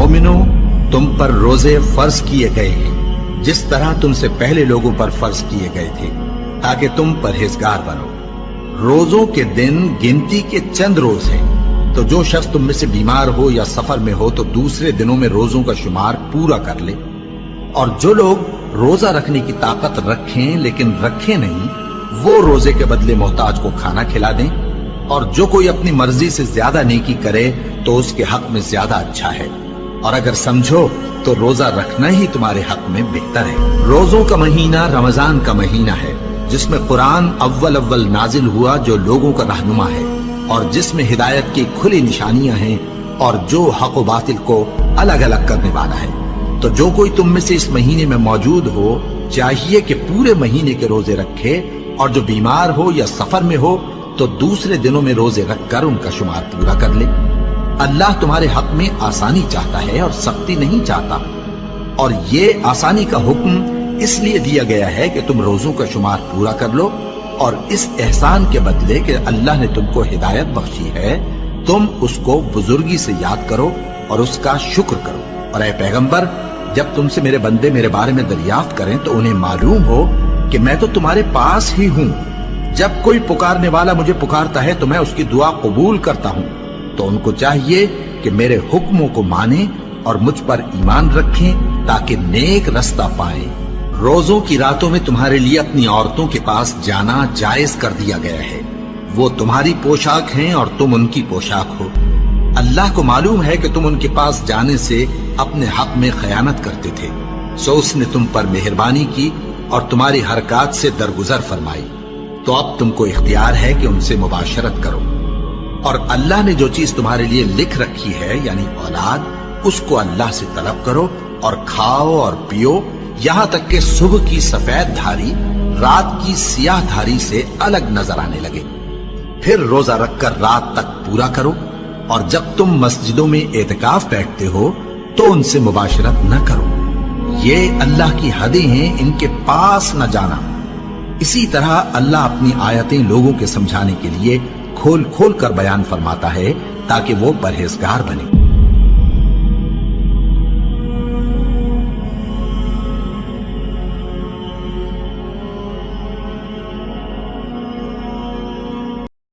मोमिनो, तुम पर रोजे फर्ज किए गए हैं जिस तरह तुमसे पहले लोगों पर फर्ज किए गए थे, ताकि तुम परहेजगार बनो। रोजों के दिन गिनती के चंद रोज हैं, तो जो शख्स तुम में से बीमार हो या सफर में हो तो दूसरे दिनों में रोजों का शुमार पूरा कर ले। और जो लोग रोजा रखने की ताकत रखें लेकिन रखें नहीं, वो रोजे के बदले मोहताज को खाना खिला दें। और जो कोई अपनी मर्जी से ज्यादा नेकी करे तो उसके हक में ज्यादा अच्छा है। और अगर समझो तो रोजा रखना ही तुम्हारे हक में बेहतर है। रोजों का महीना रमजान का महीना है, जिसमें कुरान अव्वल नाजिल हुआ, जो लोगों का रहनुमा है और जिसमें हिदायत की खुली निशानियां हैं और जो हक व बातिल को अलग अलग करने वाला है। तो जो कोई तुम में से इस महीने में मौजूद हो, चाहिए कि पूरे महीने के रोजे रखे, और जो बीमार हो या सफर में हो तो दूसरे दिनों में रोजे रखकर उनका शुमार पूरा कर ले। अल्लाह तुम्हारे हक में आसानी चाहता है और सख्ती नहीं चाहता। और ये आसानी का हुक्म इसलिए दिया गया है कि तुम रोजों का शुमार पूरा कर लो, और इस एहसान के बदले कि अल्लाह ने तुमको हिदायत बख्शी है, तुम उसको बुजुर्गी से याद करो और उसका शुक्र करो। और ऐ पैगंबर, जब तुमसे मेरे बंदे मेरे बारे में दरियाफ्त करें तो उन्हें मालूम हो कि मैं तो तुम्हारे पास ही हूं। जब कोई पुकारने वाला मुझे पुकारता है तो मैं उसकी दुआ कबूल करता हूं। तो उनको चाहिए कि मेरे हुक्मों को माने और मुझ पर ईमान रखें, ताकि नेक रास्ता पाएं। रोजों की रातों में तुम्हारे लिए अपनी औरतों के पास जाना जायज कर दिया गया है। वो तुम्हारी पोशाक हैं और तुम उनकी पोशाक हो। अल्लाह को मालूम है कि तुम उनके पास जाने से अपने हक में खयानत करते थे, सो उसने तुम पर मेहरबानी की और तुम्हारी हरकत से दरगुजर फरमाई। तो अब तुमको इख्तियार है कि उनसे मुबाशरत करो। और अल्लाह ने जो चीज तुम्हारे लिए लिख रखी है, यानी औलाद, उसको अल्लाह से तलब करो और खाओ और पियो, यहां तक कि सुबह की सफेद धारी रात की सियाह धारी से अलग नजर आने लगे। फिर रोजा रखकर रात तक पूरा करो। और जब तुम मस्जिदों में एतकाफ बैठते हो तो उनसे मुबाशरत न करो। ये अल्लाह की हदें हैं, इनके पास न जाना। इसी तरह अल्लाह अपनी आयतें लोगों के समझाने के लिए खोल खोल कर बयान फरमाता है, ताकि वो परहेजगार बने।